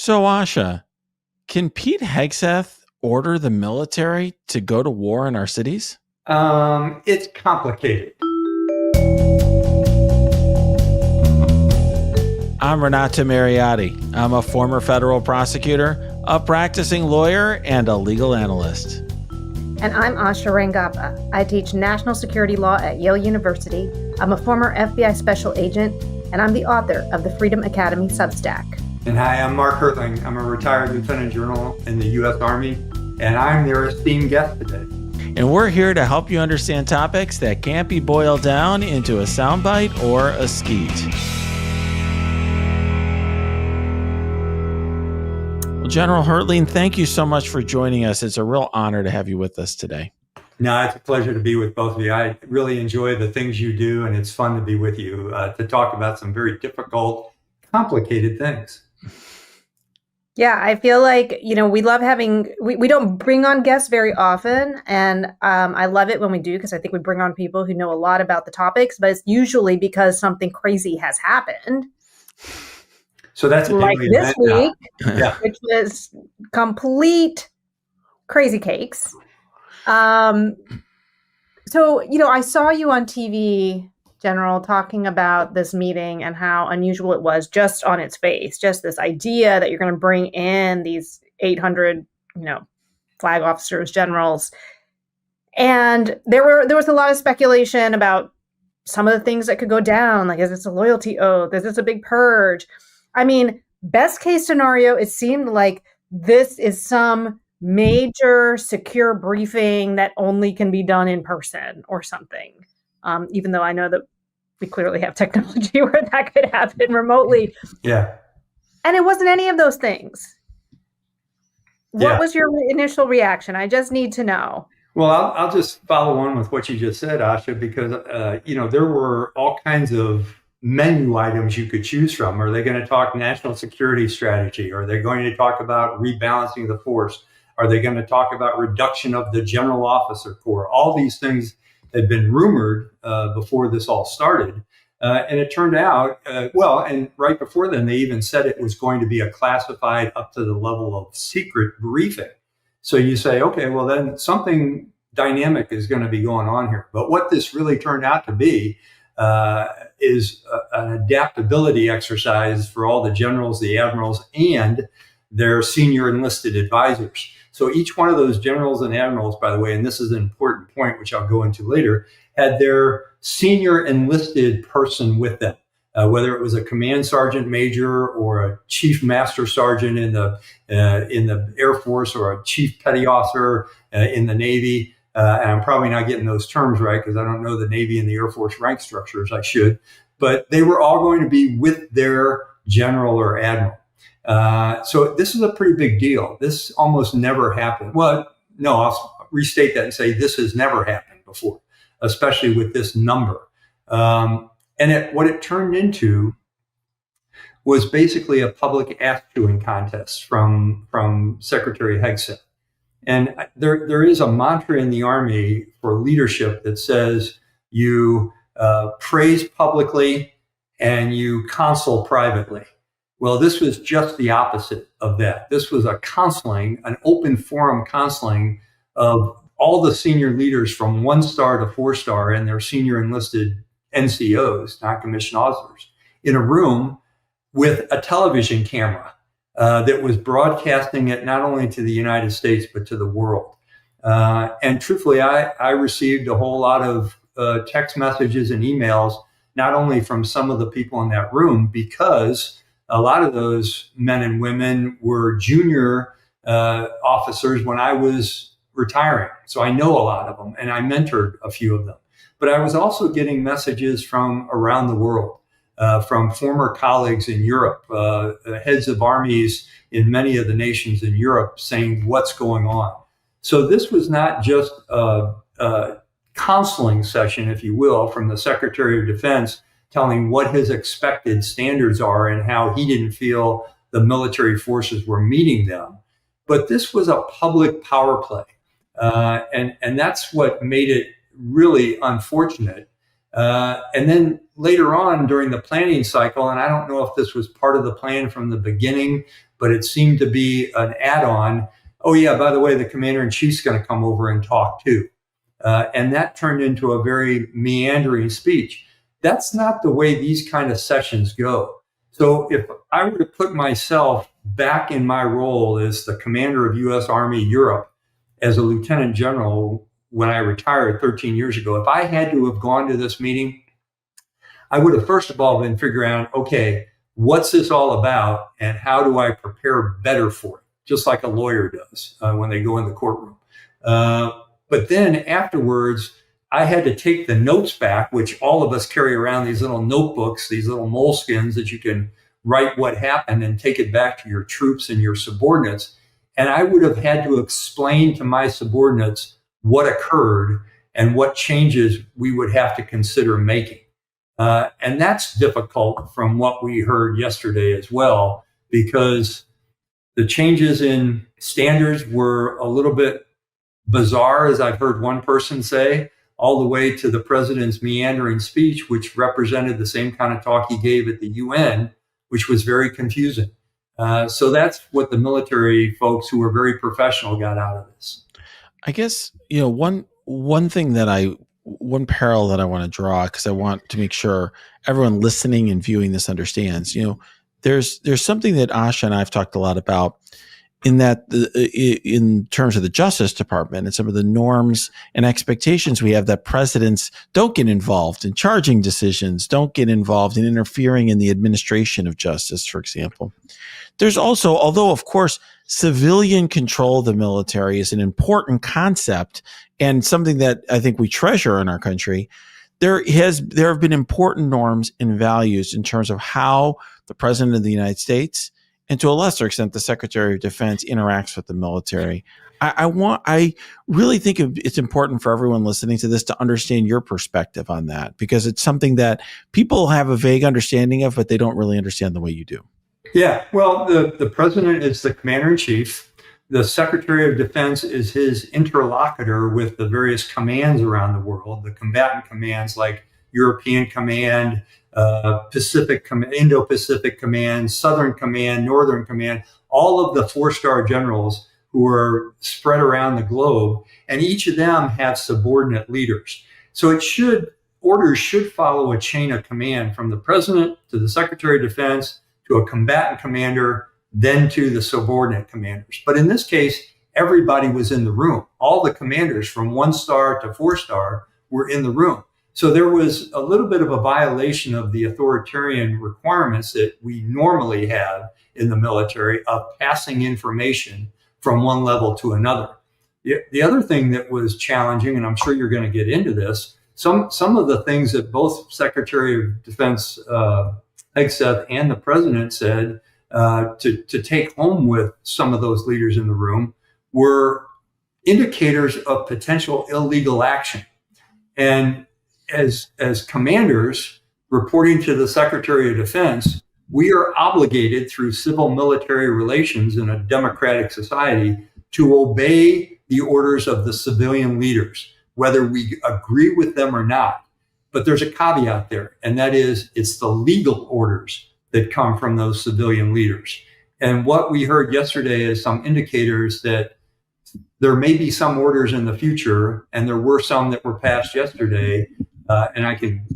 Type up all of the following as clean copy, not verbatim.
So, Asha, can Pete Hegseth order the military to go to war in our cities? It's complicated. I'm Renato Mariotti. I'm a former federal prosecutor, a practicing lawyer, and a legal analyst. And I'm Asha Rangappa. I teach national security law at Yale University. I'm a former FBI special agent, and I'm the author of the Freedom Academy Substack. And hi, I'm Mark Hertling. I'm a retired lieutenant general in the U.S. Army, and I'm their esteemed guest today. And we're here to help you understand topics that can't be boiled down into a soundbite or a skeet. Well, General Hertling, thank you so much for joining us. It's a real honor to have you with us today. No, it's a pleasure to be with both of you. I really enjoy the things you do, and it's fun to be with you to talk about some very difficult, complicated things. Yeah, I feel like, we love having, we don't bring on guests very often. And I love it when we do, because I think we bring on people who know a lot about the topics, but it's usually because something crazy has happened. So that's like this week, yeah. Which was complete crazy cakes. So, I saw you on TV, General, talking about this meeting and how unusual it was just on its face, just this idea that you're going to bring in these 800, flag officers, generals. And there was a lot of speculation about some of the things that could go down. Like, is this a loyalty oath? Is this a big purge? I mean, best case scenario, it seemed like this is some major secure briefing that only can be done in person or something. Even though I know that we clearly have technology where that could happen remotely. Yeah. And it wasn't any of those things. What was your initial reaction? I just need to know. Well, I'll just follow on with what you just said, Asha, because, there were all kinds of menu items you could choose from. Are they going to talk national security strategy? Are they going to talk about rebalancing the force? Are they going to talk about reduction of the general officer corps? All these things had been rumored before this all started. And it turned out, and right before then, they even said it was going to be a classified up to the level of secret briefing. So you say, okay, well, then something dynamic is going to be going on here. But what this really turned out to be is an adaptability exercise for all the generals, the admirals, and their senior enlisted advisors. So each one of those generals and admirals, by the way, and this is an important point, which I'll go into later, had their senior enlisted person with them, whether it was a command sergeant major or a chief master sergeant in the Air Force or a chief petty officer in the Navy. And I'm probably not getting those terms right because I don't know the Navy and the Air Force rank structure as I should. But they were all going to be with their general or admiral. So this is a pretty big deal. This almost never happened. Well, no, I'll restate that and say this has never happened before, especially with this number. What it turned into was basically a public ass-chewing contest from Secretary Hegseth. And there is a mantra in the Army for leadership that says you praise publicly and you counsel privately. Well, this was just the opposite of that. This was a counseling, an open forum counseling of all the senior leaders from 1-star to 4-star and their senior enlisted NCOs, non-commissioned officers, in a room with a television camera that was broadcasting it not only to the United States, but to the world. And truthfully, I received a whole lot of text messages and emails, not only from some of the people in that room, because a lot of those men and women were junior officers when I was retiring. So I know a lot of them, and I mentored a few of them. But I was also getting messages from around the world, from former colleagues in Europe, heads of armies in many of the nations in Europe saying what's going on. So this was not just a counseling session, if you will, from the Secretary of Defense telling what his expected standards are and how he didn't feel the military forces were meeting them. But this was a public power play. And that's what made it really unfortunate And then later on during the planning cycle, and I don't know if this was part of the plan from the beginning, but it seemed to be an add-on. Oh yeah, by the way, the commander-in-chief's going to come over and talk too. And that turned into a very meandering speech. That's not the way these kind of sessions go. So if I were to put myself back in my role as the commander of U.S. Army Europe as a lieutenant general when I retired 13 years ago, if I had to have gone to this meeting, I would have first of all been figuring out, okay, what's this all about and how do I prepare better for it? Just like a lawyer does when they go in the courtroom. But then afterwards, I had to take the notes back, which all of us carry around, these little notebooks, these little moleskins that you can write what happened and take it back to your troops and your subordinates. And I would have had to explain to my subordinates what occurred and what changes we would have to consider making. And that's difficult from what we heard yesterday as well, because the changes in standards were a little bit bizarre, as I've heard one person say, all the way to the president's meandering speech, which represented the same kind of talk he gave at the UN, which was very confusing. So that's what the military folks who were very professional got out of this. I guess, one parallel that I want to draw, because I want to make sure everyone listening and viewing this understands, there's something that Asha and I have talked a lot about in that in terms of the Justice Department and some of the norms and expectations we have that presidents don't get involved in charging decisions, don't get involved in interfering in the administration of justice, for example. There's also, although of course civilian control of the military is an important concept and something that I think we treasure in our country, there have been important norms and values in terms of how the President of the United States, and to a lesser extent, the Secretary of Defense, interacts with the military. I really think it's important for everyone listening to this to understand your perspective on that, because it's something that people have a vague understanding of, but they don't really understand the way you do. Yeah, well, the president is the commander-in-chief. The Secretary of Defense is his interlocutor with the various commands around the world, the combatant commands like European Command, Indo-Pacific Command, Southern Command, Northern Command, all of the 4-star generals who are spread around the globe, and each of them have subordinate leaders. So orders should follow a chain of command from the president to the Secretary of Defense to a combatant commander, then to the subordinate commanders. But in this case, everybody was in the room. All the commanders from 1-star to 4-star were in the room. So there was a little bit of a violation of the authoritarian requirements that we normally have in the military of passing information from one level to another. The other thing that was challenging, and I'm sure you're going to get into this, some of the things that both Secretary of Defense Hegseth and the president said to take home with some of those leaders in the room were indicators of potential illegal action. And as commanders reporting to the Secretary of Defense, we are obligated through civil military relations in a democratic society to obey the orders of the civilian leaders, whether we agree with them or not. But there's a caveat there, and that is it's the legal orders that come from those civilian leaders. And what we heard yesterday is some indicators that there may be some orders in the future, and there were some that were passed yesterday, and I can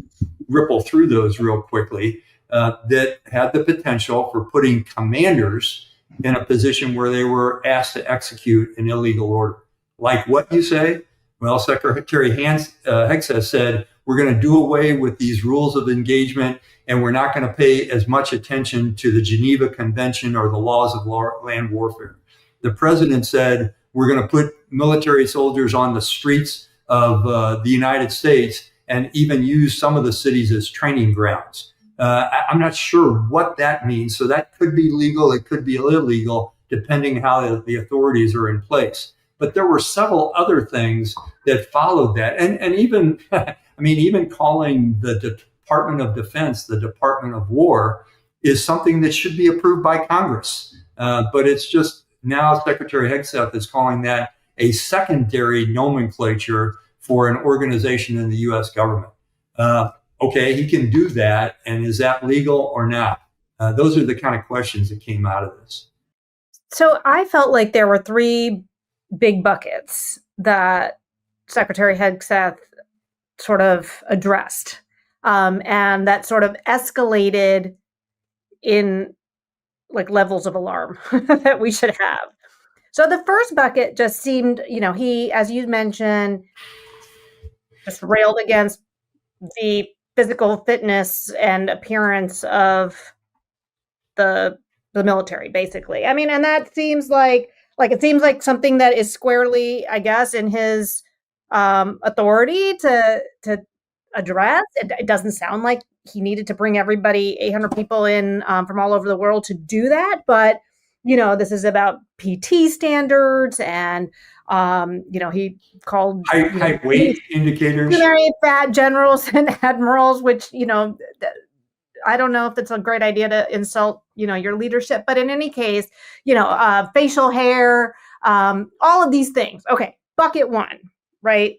ripple through those real quickly, that had the potential for putting commanders in a position where they were asked to execute an illegal order. Like what you say? Well, Secretary Hegseth said, we're going to do away with these rules of engagement, and we're not going to pay as much attention to the Geneva Convention or the laws of land warfare. The president said, we're going to put military soldiers on the streets of the United States and even use some of the cities as training grounds. I'm not sure what that means. So that could be legal. It could be illegal, depending how the authorities are in place. But there were several other things that followed that. And even, even calling the Department of Defense the Department of War is something that should be approved by Congress. But it's just now Secretary Hegseth is calling that a secondary nomenclature for an organization in the U.S. government. Okay, he can do that. And is that legal or not? Those are the kind of questions that came out of this. So I felt like there were three big buckets that Secretary Hegseth sort of addressed, and that sort of escalated in like levels of alarm that we should have. So the first bucket just seemed, he, as you mentioned, just railed against the physical fitness and appearance of the military, basically. I mean, and that seems like it seems like something that is squarely, I guess, in his authority to address. It doesn't sound like he needed to bring everybody, 800 people in from all over the world to do that, but this is about PT standards, and he called height weight indicators, fat generals and admirals, which I don't know if it's a great idea to insult your leadership, but in any case, facial hair, all of these things. Okay, bucket one, right?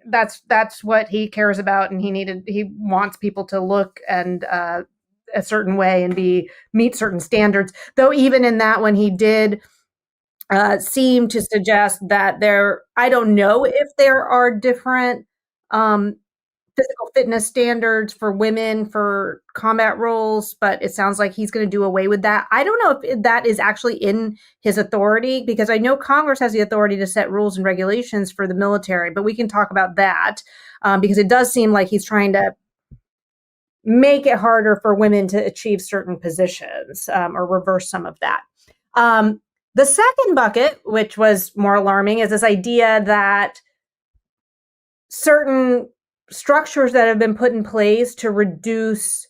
That's what he cares about, and he wants people to look and a certain way and meet certain standards. Though even in that one, he did seem to suggest that I don't know if there are different physical fitness standards for women for combat roles, but it sounds like he's going to do away with that. I don't know if that is actually in his authority, because I know Congress has the authority to set rules and regulations for the military, but we can talk about that because it does seem like he's trying to make it harder for women to achieve certain positions or reverse some of that. The second bucket, which was more alarming, is this idea that certain structures that have been put in place to reduce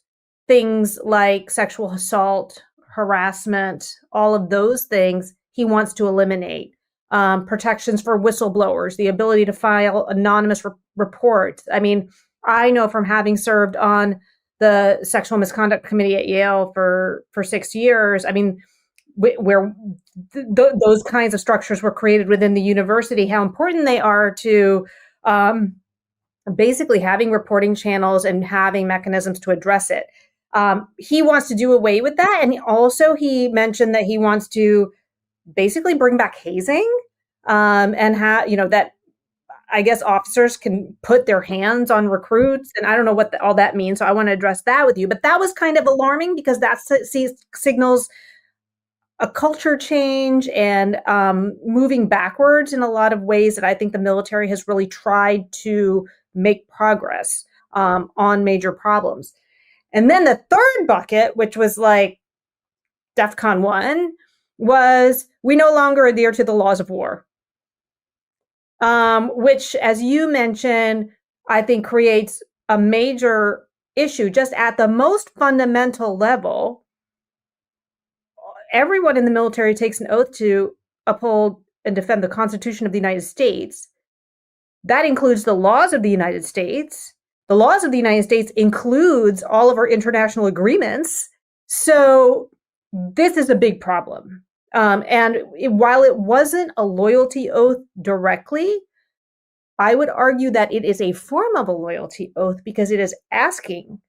things like sexual assault, harassment, all of those things, he wants to eliminate. Protections for whistleblowers, the ability to file anonymous reports. I mean, I know from having served on the sexual misconduct committee at Yale for 6 years, I mean, where those kinds of structures were created within the university, how important they are to basically having reporting channels and having mechanisms to address it. He wants to do away with that. And he mentioned that he wants to basically bring back hazing and that I guess officers can put their hands on recruits. And I don't know what all that means. So I want to address that with you. But that was kind of alarming because that signals a culture change and moving backwards in a lot of ways that I think the military has really tried to make progress on major problems. And then the third bucket, which was like DEFCON 1, was we no longer adhere to the laws of war, which, as you mentioned, I think creates a major issue just at the most fundamental level. Everyone in the military takes an oath to uphold and defend the Constitution of the United States. That includes the laws of the United States. The laws of the United States includes all of our international agreements. So this is a big problem. While it wasn't a loyalty oath directly, I would argue that it is a form of a loyalty oath because it is asking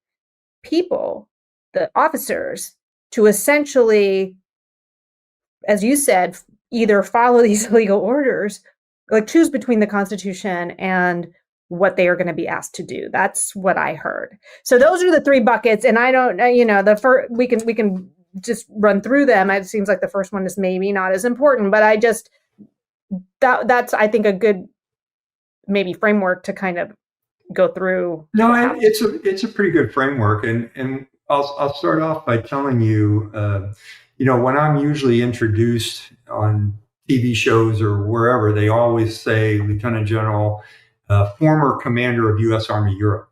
people, the officers, to essentially, as you said, either follow these legal orders, like choose between the Constitution and what they are going to be asked to do. That's what I heard. So those are the three buckets. And I don't, the first, we can just run through them. It seems like the first one is maybe not as important, but that's, I think, a good maybe framework to kind of go through. No, and it's a pretty good framework. And I'll start off by telling you, when I'm usually introduced on TV shows or wherever, they always say Lieutenant General, former commander of U.S. Army Europe.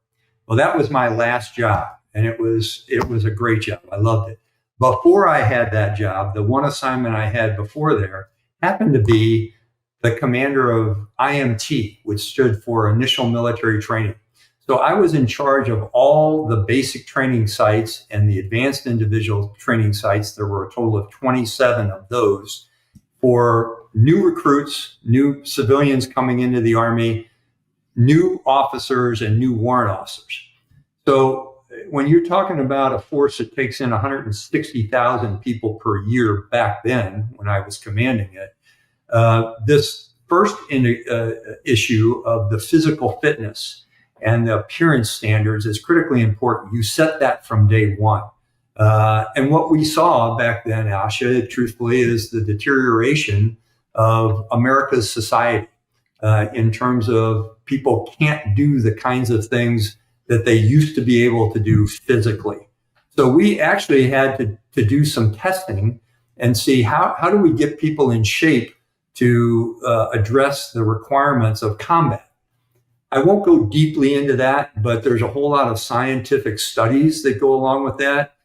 Well, that was my last job, and it was a great job. I loved it. Before I had that job, the one assignment I had before there happened to be the commander of IMT, which stood for Initial Military Training. So I was in charge of all the basic training sites and the advanced individual training sites. There were a total of 27 of those for new recruits, new civilians coming into the Army, new officers, and new warrant officers. So when you're talking about a force that takes in 160,000 people per year back then, when I was commanding it, this first issue of the physical fitness and the appearance standards is critically important. You set that from day one. And what we saw back then, Asha, truthfully, is the deterioration of America's society in terms of people can't do the kinds of things that they used to be able to do physically. So we actually had to do some testing and see how do we get people in shape to address the requirements of combat. I won't go deeply into that, but there's a whole lot of scientific studies that go along with that,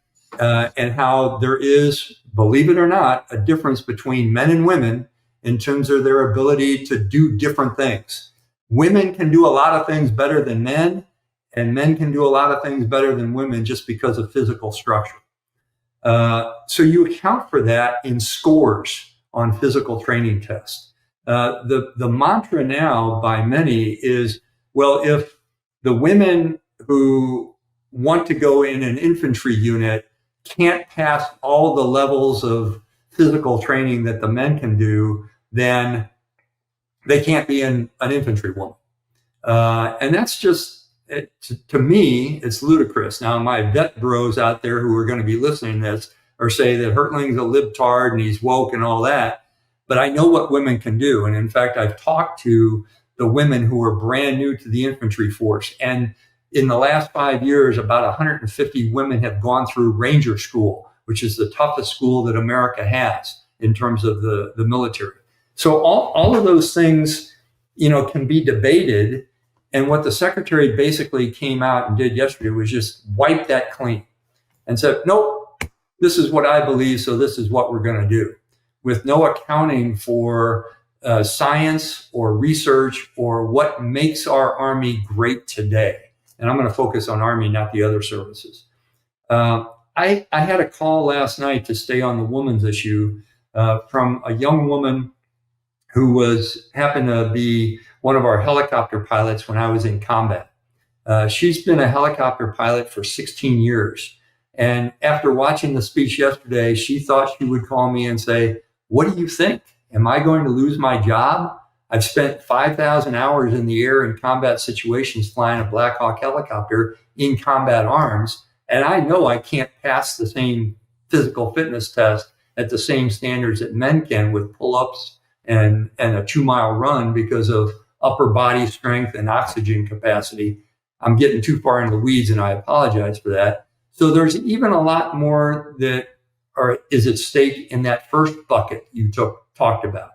and how there is, believe it or not, a difference between men and women in terms of their ability to do different things. Women can do a lot of things better than men, and men can do a lot of things better than women just because of physical structure. So you account for that in scores on physical training tests. The mantra now by many is, well, if the women who want to go in an infantry unit can't pass all the levels of physical training that the men can do, then they can't be an infantry woman. And that's just, to me, it's ludicrous. Now, my vet bros out there who are going to be listening to this or say that Hertling's a libtard and he's woke and all that, but I know what women can do. And in fact, I've talked to the women who are brand new to the infantry force. And in the last 5 years, about 150 women have gone through Ranger School, which is the toughest school that America has in terms of the military. So all of those things, can be debated. And what the secretary basically came out and did yesterday was just wipe that clean and said, nope, this is what I believe, so this is what we're going to do, with no accounting for science or research or what makes our Army great today. And I'm going to focus on Army, not the other services. I had a call last night to stay on the women's issue from a young woman who happened to be one of our helicopter pilots when I was in combat. She's been a helicopter pilot for 16 years. And after watching the speech yesterday, she thought she would call me and say, what do you think? Am I going to lose my job? I've spent 5,000 hours in the air in combat situations flying a Black Hawk helicopter in combat arms. And I know I can't pass the same physical fitness test at the same standards that men can with pull-ups and a 2-mile run because of upper body strength and oxygen capacity. I'm getting too far into the weeds and I apologize for that. So there's even a lot more that is at stake in that first bucket you talked about.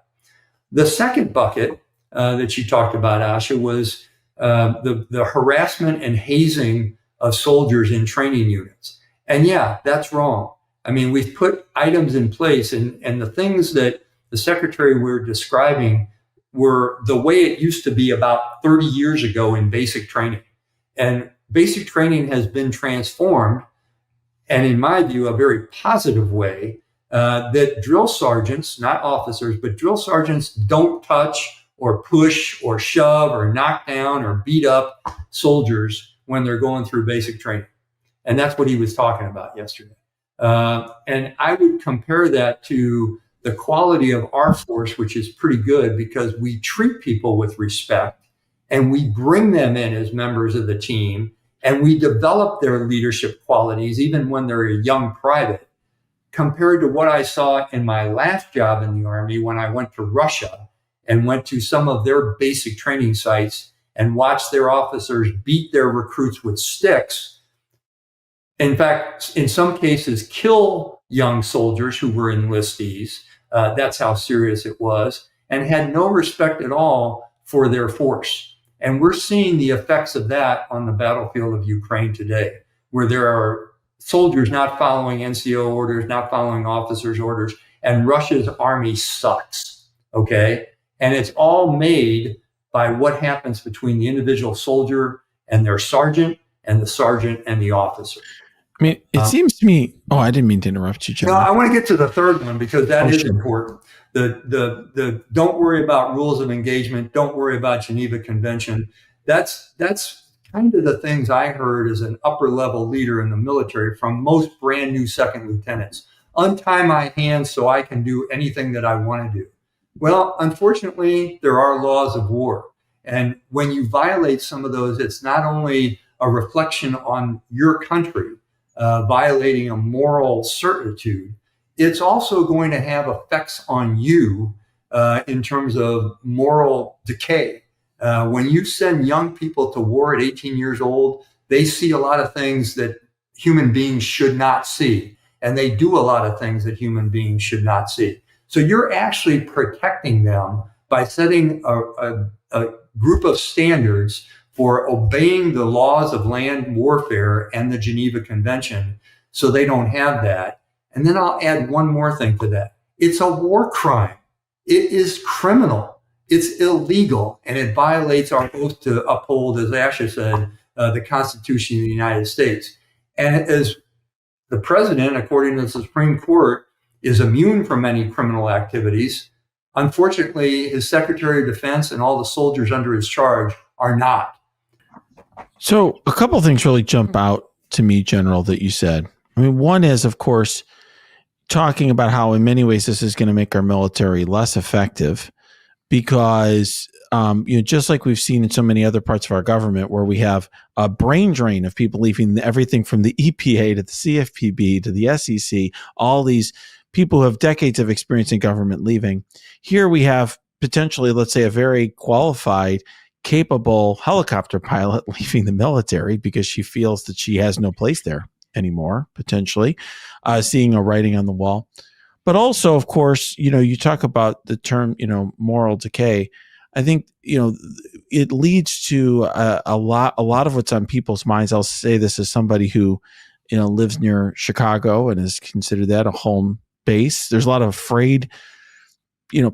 The second bucket that you talked about, Asha, was the harassment and hazing of soldiers in training units. And yeah, that's wrong. I mean, we've put items in place, and the things that the secretary were describing were the way it used to be about 30 years ago in basic training. And basic training has been transformed, and in my view, a very positive way, that drill sergeants, not officers, but drill sergeants don't touch or push or shove or knock down or beat up soldiers when they're going through basic training. And that's what he was talking about yesterday. And I would compare that to the quality of our force, which is pretty good because we treat people with respect and we bring them in as members of the team and we develop their leadership qualities even when they're a young private, compared to what I saw in my last job in the Army when I went to Russia and went to some of their basic training sites and watched their officers beat their recruits with sticks. In fact, in some cases, kill young soldiers who were enlistees. That's how serious it was, and had no respect at all for their force. And we're seeing the effects of that on the battlefield of Ukraine today, where there are soldiers not following NCO orders, not following officers' orders, and Russia's army sucks, okay? And it's all made by what happens between the individual soldier and their sergeant and the sergeant and the officer. I mean, it seems to me. Oh, I didn't mean to interrupt you, General. No, I want to get to the third one because that is important. The don't worry about rules of engagement. Don't worry about Geneva Convention. That's kind of the things I heard as an upper level leader in the military from most brand new second lieutenants. Untie my hands so I can do anything that I want to do. Well, unfortunately, there are laws of war. And when you violate some of those, it's not only a reflection on your country, violating a moral certitude, it's also going to have effects on you in terms of moral decay. When you send young people to war at 18 years old, they see a lot of things that human beings should not see. And they do a lot of things that human beings should not see. So you're actually protecting them by setting a group of standards for obeying the laws of land warfare and the Geneva Convention so they don't have that. And then I'll add one more thing to that. It's a war crime. It is criminal. It's illegal, and it violates our oath to uphold, as Asha said, the Constitution of the United States. And as the president, according to the Supreme Court, is immune from any criminal activities, unfortunately, his Secretary of Defense and all the soldiers under his charge are not. So a couple of things really jump out to me, General, that you said. I mean, one is, of course, talking about how in many ways this is going to make our military less effective because, just like we've seen in so many other parts of our government where we have a brain drain of people leaving everything from the EPA to the CFPB to the SEC, all these people who have decades of experience in government leaving. Here we have potentially, let's say, a very qualified, capable helicopter pilot leaving the military because she feels that she has no place there anymore, potentially, seeing a writing on the wall. But also, of course, you talk about the term, moral decay. I think, it leads to a lot of what's on people's minds. I'll say this as somebody who, lives near Chicago and is considered that a home base. There's a lot of afraid,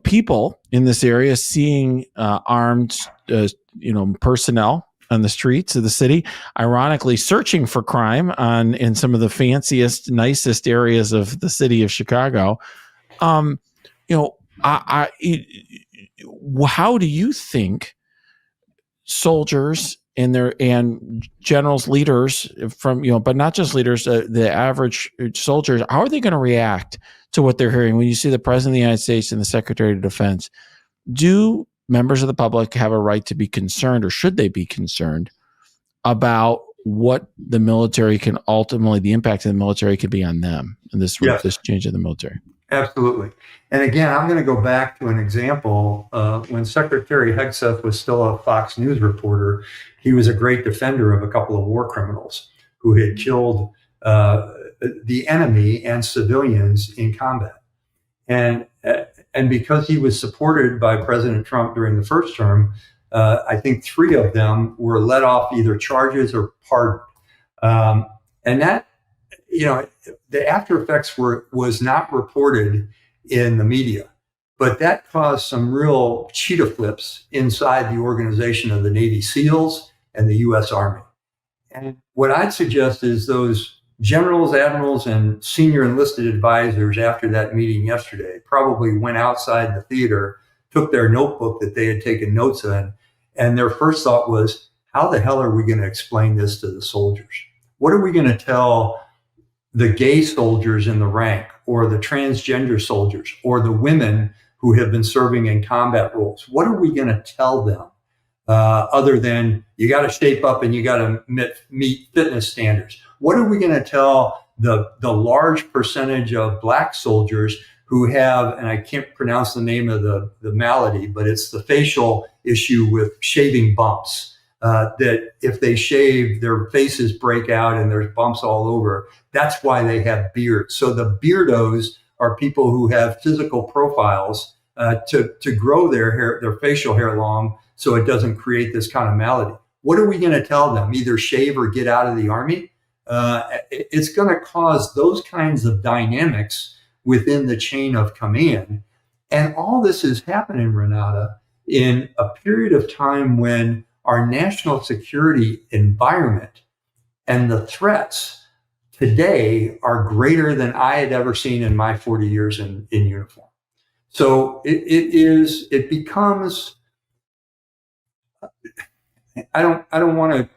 people in this area seeing armed, personnel on the streets of the city, ironically searching for crime in some of the fanciest, nicest areas of the city of Chicago. How do you think soldiers and generals, leaders from, but not just leaders, the average soldiers, how are they going to react to what they're hearing when you see the President of the United States and the Secretary of Defense? Do members of the public have a right to be concerned, or should they be concerned about what the military can ultimately, the impact of the military could be on them and this change in the military? Absolutely. And again, I'm going to go back to an example. When Secretary Hegseth was still a Fox News reporter, he was a great defender of a couple of war criminals who had killed the enemy and civilians in combat. And because he was supported by President Trump during the first term, I think 3 of them were let off either charges or pardoned. And that, the after effects was not reported in the media, but that caused some real cheetah flips inside the organization of the Navy SEALs and the U.S. Army. And what I'd suggest is those generals, admirals, and senior enlisted advisors after that meeting yesterday probably went outside the theater, took their notebook that they had taken notes in, and their first thought was, how the hell are we going to explain this to the soldiers? What are we going to tell the gay soldiers in the rank, or the transgender soldiers, or the women who have been serving in combat roles? What are we going to tell them other than you got to shape up and you got to meet fitness standards? What are we going to tell the large percentage of Black soldiers who have, and I can't pronounce the name of the malady, but it's the facial issue with shaving bumps, that if they shave, their faces break out and there's bumps all over. That's why they have beards. So the beardos are people who have physical profiles to grow their hair, their facial hair long, so it doesn't create this kind of malady. What are we going to tell them? Either shave or get out of the Army? It's going to cause those kinds of dynamics within the chain of command. And all this is happening, Renata, in a period of time when our national security environment and the threats today are greater than I had ever seen in my 40 years in uniform. So it becomes, I don't want to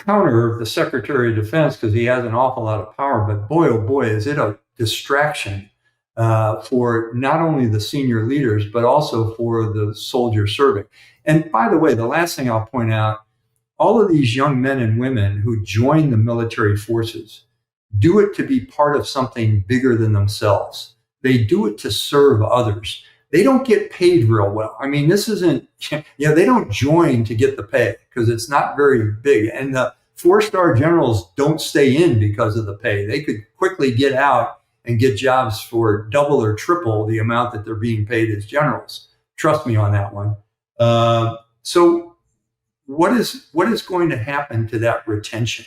counter the Secretary of Defense because he has an awful lot of power. But boy, oh boy, is it a distraction for not only the senior leaders, but also for the soldiers serving. And by the way, the last thing I'll point out, all of these young men and women who join the military forces do it to be part of something bigger than themselves. They do it to serve others. They don't get paid real well. I mean, this isn't, they don't join to get the pay because it's not very big. And the 4-star generals don't stay in because of the pay. They could quickly get out and get jobs for double or triple the amount that they're being paid as generals. Trust me on that one. So what is going to happen to that retention?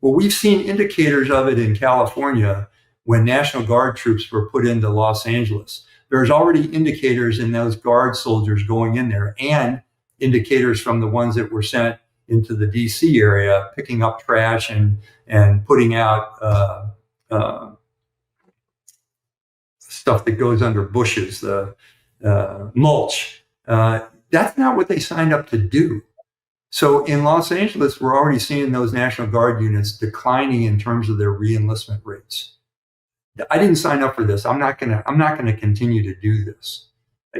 Well, we've seen indicators of it in California when National Guard troops were put into Los Angeles. There's already indicators in those Guard soldiers going in there and indicators from the ones that were sent into the DC area, picking up trash and putting out stuff that goes under bushes, the mulch. That's not what they signed up to do. So in Los Angeles, we're already seeing those National Guard units declining in terms of their re-enlistment rates. I didn't sign up for this. I'm not gonna continue to do this,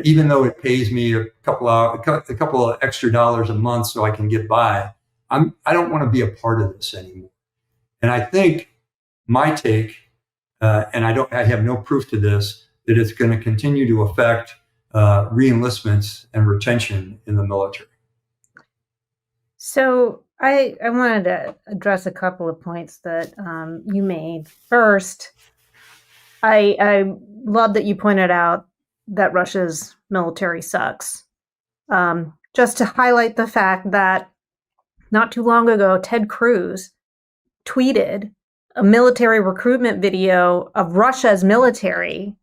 even though it pays me a couple of extra dollars a month so I can get by. I don't want to be a part of this anymore. And I think my take, and I have no proof to this, that it's going to continue to affect re-enlistments and retention in the military. So I wanted to address a couple of points that you made. First, I love that you pointed out that Russia's military sucks. Just to highlight the fact that not too long ago, Ted Cruz tweeted a military recruitment video of Russia's military,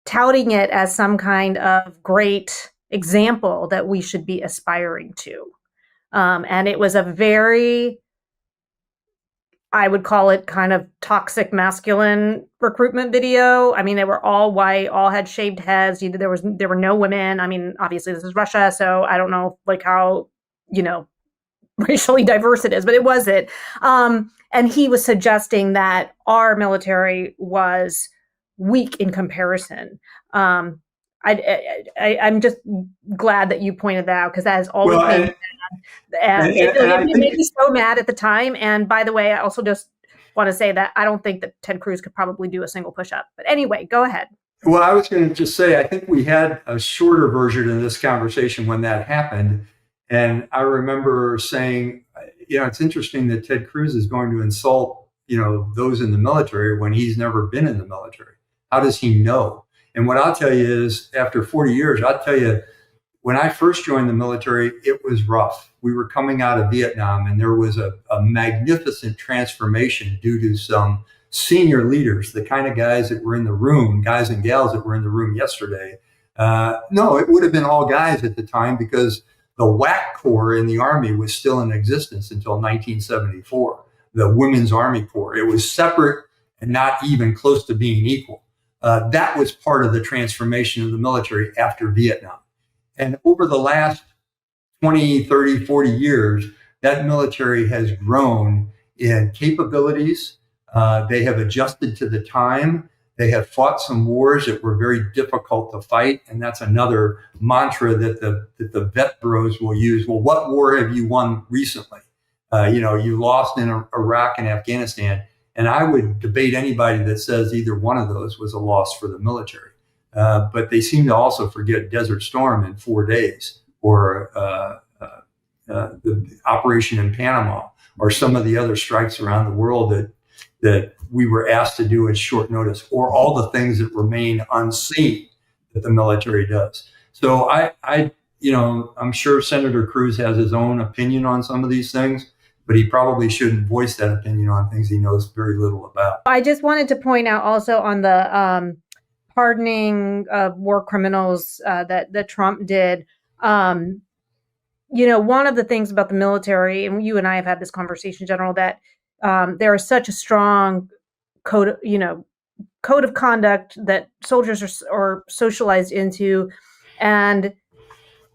touting it as some kind of great example that we should be aspiring to. And it was a very, I would call it kind of toxic masculine recruitment video. I mean, they were all white, all had shaved heads. There were no women. I mean, obviously this is Russia, so I don't know like how, racially diverse it is, but it wasn't. And he was suggesting that our military was weak in comparison. I'm just glad that you pointed that out because that has always been. And it made me so mad at the time. And by the way, I also just want to say that I don't think that Ted Cruz could probably do a single push-up. But anyway, go ahead. Well, I was going to just say, I think we had a shorter version of this conversation when that happened. And I remember saying, it's interesting that Ted Cruz is going to insult, those in the military when he's never been in the military. How does he know? And what I'll tell you is, after 40 years, I'll tell you, when I first joined the military, it was rough. We were coming out of Vietnam, and there was a magnificent transformation due to some senior leaders, the kind of guys that were in the room, guys and gals that were in the room yesterday. No, it would have been all guys at the time because the WAC Corps in the Army was still in existence until 1974, the Women's Army Corps. It was separate and not even close to being equal. That was part of the transformation of the military after Vietnam. And over the last 20, 30, 40 years, that military has grown in capabilities. They have adjusted to the time. They have fought some wars that were very difficult to fight. And that's another mantra that the vet bros will use. Well, what war have you won recently? You lost in Iraq and Afghanistan. And I would debate anybody that says either one of those was a loss for the military. But they seem to also forget Desert Storm in 4 days, or the operation in Panama, or some of the other strikes around the world that we were asked to do at short notice, or all the things that remain unseen that the military does. So I'm sure Senator Cruz has his own opinion on some of these things, but he probably shouldn't voice that opinion on things he knows very little about. I just wanted to point out also on the pardoning of war criminals that Trump did. One of the things about the military, and you and I have had this conversation, General, that there is such a strong code of conduct that soldiers are socialized into, and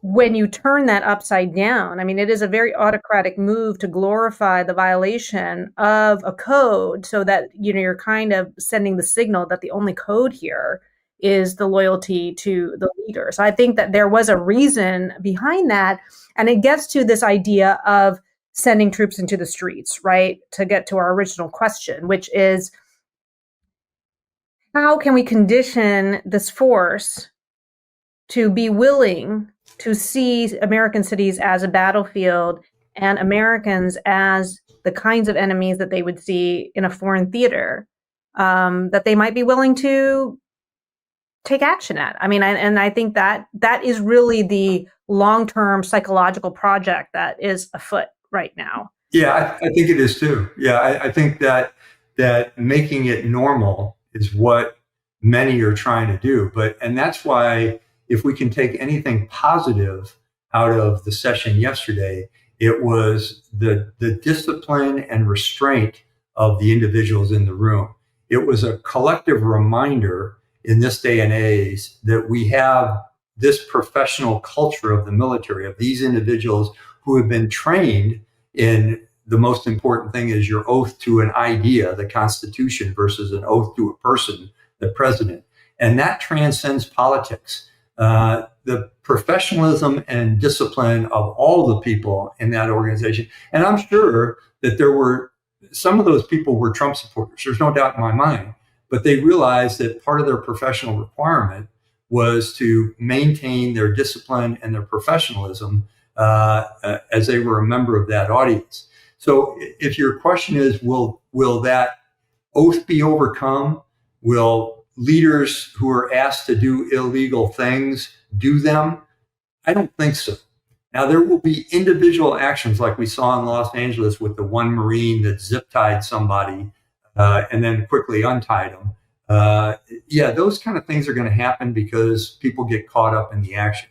when you turn that upside down, I mean, it is a very autocratic move to glorify the violation of a code so that, you're kind of sending the signal that the only code here is the loyalty to the leader. So I think that there was a reason behind that. And it gets to this idea of sending troops into the streets, right? To get to our original question, which is, how can we condition this force to be willing to see American cities as a battlefield and Americans as the kinds of enemies that they would see in a foreign theater, that they might be willing to take action at? I mean, and I think that is really the long-term psychological project that is afoot right now. Yeah, I think it is too. Yeah, I think that making it normal is what many are trying to do. And that's why, if we can take anything positive out of the session yesterday, it was the discipline and restraint of the individuals in the room. It was a collective reminder in this day and age that we have this professional culture of the military, of these individuals who have been trained in the most important thing is your oath to an idea, the Constitution, versus an oath to a person, the president. And that transcends politics. The professionalism and discipline of all the people in that organization. And I'm sure that there were some of those people were Trump supporters. There's no doubt in my mind. But they realized that part of their professional requirement was to maintain their discipline and their professionalism as they were a member of that audience. So if your question is, will that oath be overcome? Will leaders who are asked to do illegal things do them? I don't think so. Now, there will be individual actions like we saw in Los Angeles with the one Marine that zip tied somebody and then quickly untied them. Yeah, those kind of things are going to happen because people get caught up in the action.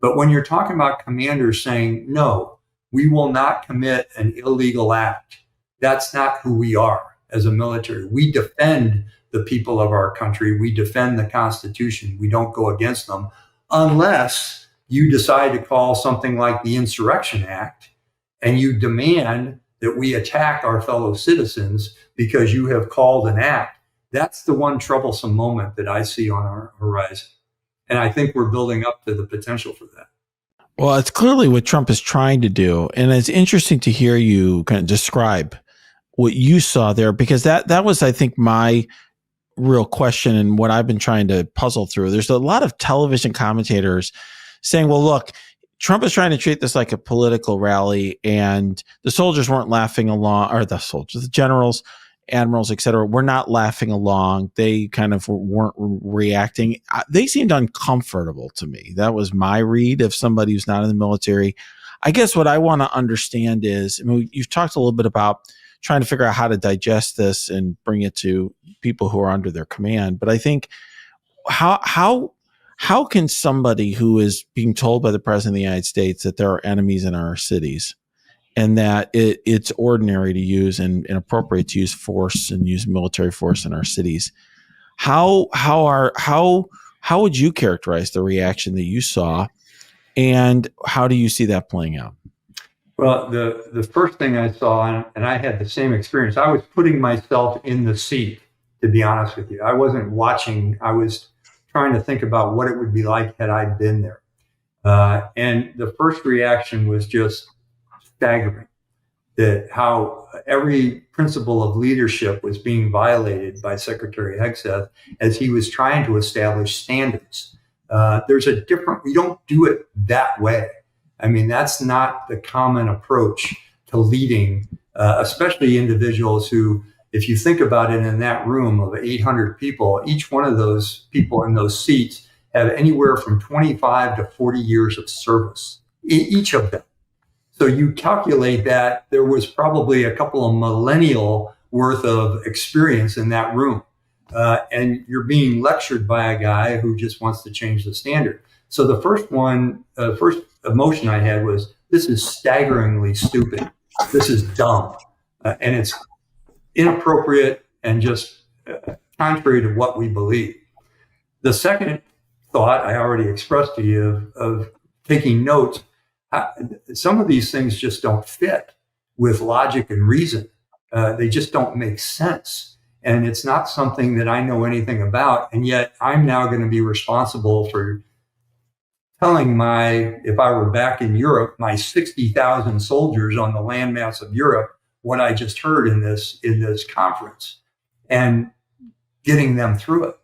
But when you're talking about commanders saying, no, we will not commit an illegal act, that's not who we are as a military. We defend the people of our country. We defend the Constitution. We don't go against them unless you decide to call something like the Insurrection Act and you demand that we attack our fellow citizens because you have called an act. That's the one troublesome moment that I see on our horizon. And I think we're building up to the potential for that. Well, it's clearly what Trump is trying to do. And it's interesting to hear you kind of describe what you saw there, because that was, I think, my real question and what I've been trying to puzzle through. There's a lot of television commentators saying, well, look, Trump is trying to treat this like a political rally, and the soldiers weren't laughing along, or the soldiers, the generals, admirals, et cetera, were not laughing along. They kind of weren't reacting. They seemed uncomfortable to me. That was my read of somebody who's not in the military. I guess what I want to understand is, I mean, you've talked a little bit about trying to figure out how to digest this and bring it to people who are under their command. But I think how can somebody who is being told by the president of the United States that there are enemies in our cities and that it's ordinary to use and appropriate to use force and use military force in our cities, how would you characterize the reaction that you saw, and how do you see that playing out? Well, the first thing I saw, and I had the same experience, I was putting myself in the seat, to be honest with you. I wasn't watching. I was trying to think about what it would be like had I been there. And the first reaction was just staggering, that how every principle of leadership was being violated by Secretary Hegseth as he was trying to establish standards. We don't do it that way. I mean, that's not the common approach to leading, especially individuals who, if you think about it, in that room of 800 people, each one of those people in those seats have anywhere from 25 to 40 years of service, each of them. So you calculate that there was probably a couple of millennial worth of experience in that room. And you're being lectured by a guy who just wants to change the standard. So the first emotion I had was, this is staggeringly stupid. This is dumb. And it's inappropriate and just contrary to what we believe. The second thought I already expressed to you of taking notes. Some of these things just don't fit with logic and reason. They just don't make sense. And it's not something that I know anything about. And yet I'm now going to be responsible for telling if I were back in Europe, my 60,000 soldiers on the landmass of Europe, what I just heard in this conference, and getting them through it.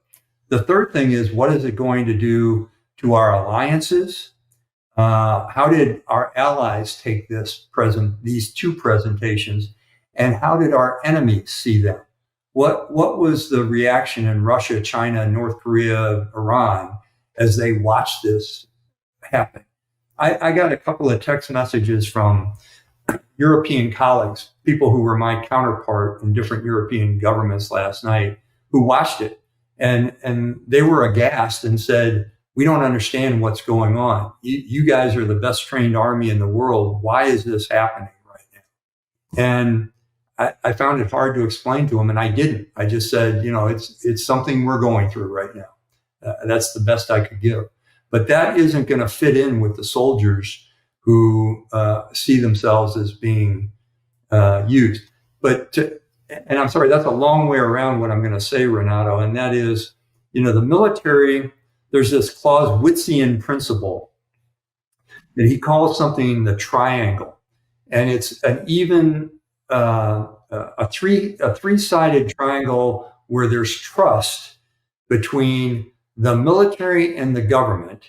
The third thing is, what is it going to do to our alliances? How did our allies take these two presentations, and how did our enemies see them? What was the reaction in Russia, China, North Korea, Iran as they watched this happen? I got a couple of text messages from European colleagues, people who were my counterpart in different European governments last night, who watched it, and they were aghast and said, "We don't understand what's going on. You guys are the best trained army in the world. Why is this happening right now?" And I found it hard to explain to them, and I didn't. I just said, it's something we're going through right now. That's the best I could give. But that isn't going to fit in with the soldiers who see themselves as being used. And I'm sorry, that's a long way around what I'm going to say, Renato, and that is, the military, there's this Clausewitzian principle that he calls something the triangle. And it's an even, a three-sided triangle where there's trust between the military and the government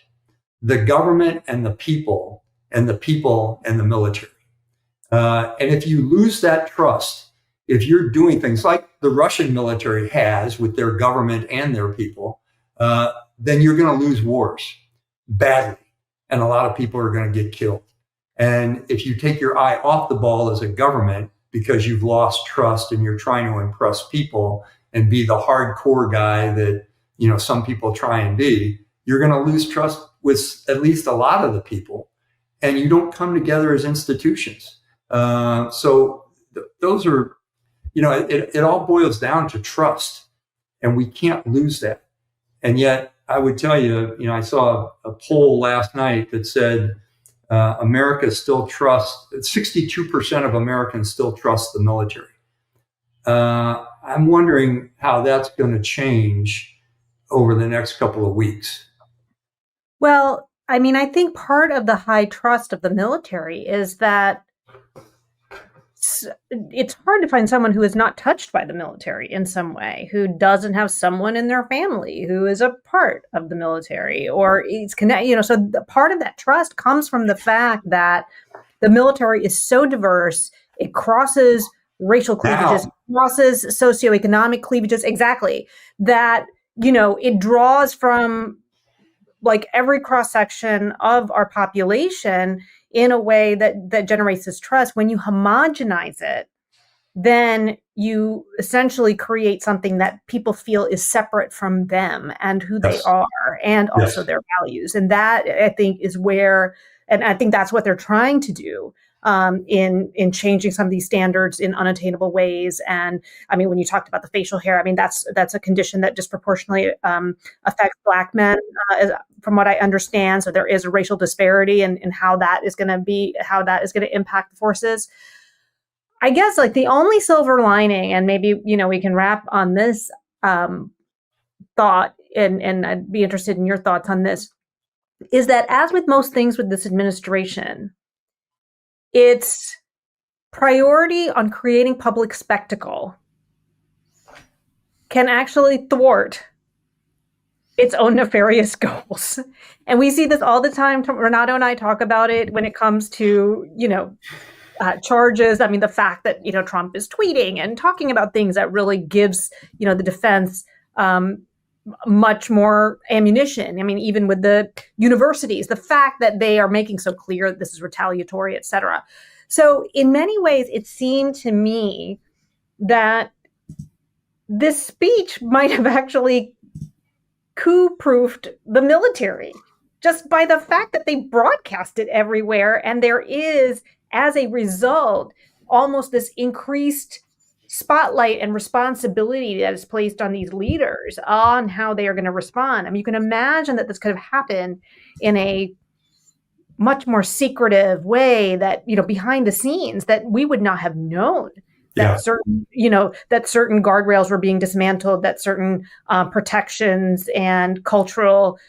and the people, and the people and the military. And if you lose that trust, if you're doing things like the Russian military has with their government and their people, then you're going to lose wars badly. And a lot of people are going to get killed. And if you take your eye off the ball as a government because you've lost trust and you're trying to impress people and be the hardcore guy that, some people try and be, you're going to lose trust with at least a lot of the people, and you don't come together as institutions. So those are, it all boils down to trust, and we can't lose that. And yet I would tell you, I saw a poll last night that said America still trusts, 62% of Americans still trust the military. I'm wondering how that's going to change over the next couple of weeks. Well, I think part of the high trust of the military is that it's hard to find someone who is not touched by the military in some way, who doesn't have someone in their family who is a part of the military, or it's connected. So the part of that trust comes from the fact that the military is so diverse, it crosses racial cleavages, crosses socioeconomic cleavages, exactly, that it draws from like every cross section of our population in a way that generates this trust. When you homogenize it, then you essentially create something that people feel is separate from them and who they are, and also their values. And that, I think, is where, and I think that's what they're trying to do in changing some of these standards in unattainable ways. And when you talked about the facial hair, that's a condition that disproportionately affects Black men, from what I understand. So there is a racial disparity in how that is going to impact the forces. I guess like the only silver lining, and maybe, we can wrap on this thought, and I'd be interested in your thoughts on this, is that as with most things with this administration, its priority on creating public spectacle can actually thwart its own nefarious goals. And we see this all the time. Renato and I talk about it when it comes to, charges. The fact that, Trump is tweeting and talking about things that really gives, the defense much more ammunition. Even with the universities, the fact that they are making so clear that this is retaliatory, et cetera. So in many ways, it seemed to me that this speech might have actually coup-proofed the military just by the fact that they broadcast it everywhere. And there is, as a result, almost this increased spotlight and responsibility that is placed on these leaders on how they are going to respond. You can imagine that this could have happened in a much more secretive way that, behind the scenes, that we would not have known that certain guardrails were being dismantled, that certain protections and cultural,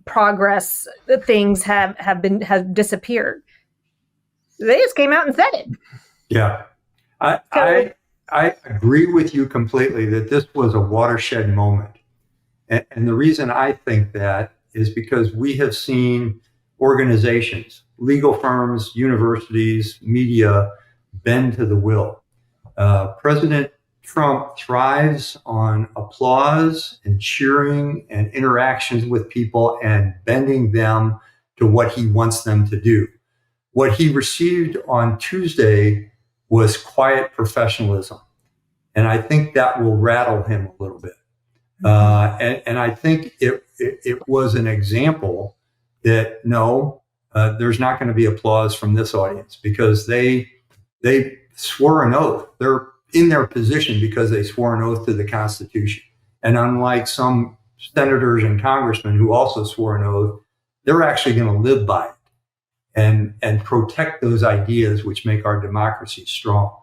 progress things have disappeared. They just came out and said it. Yeah. I agree with you completely that this was a watershed moment. And the reason I think that is because we have seen organizations, legal firms, universities, media bend to the will. President Trump thrives on applause and cheering and interactions with people and bending them to what he wants them to do. What he received on Tuesday was quiet professionalism. And I think that will rattle him a little bit. And I think it was an example that there's not going to be applause from this audience because they swore an oath. They're in their position because they swore an oath to the Constitution. And unlike some senators and congressmen who also swore an oath, they're actually going to live by it and protect those ideas which make our democracy strong.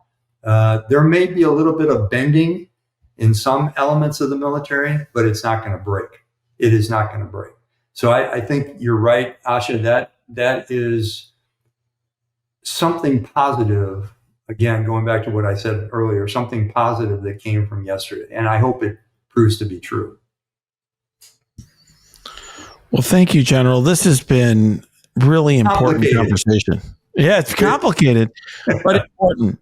There may be a little bit of bending in some elements of the military, but it's not going to break. It is not going to break. So I think you're right, Asha, that is something positive. Again, going back to what I said earlier, something positive that came from yesterday. And I hope it proves to be true. Well, thank you, General. This has been really important conversation. Yeah, it's complicated, but important.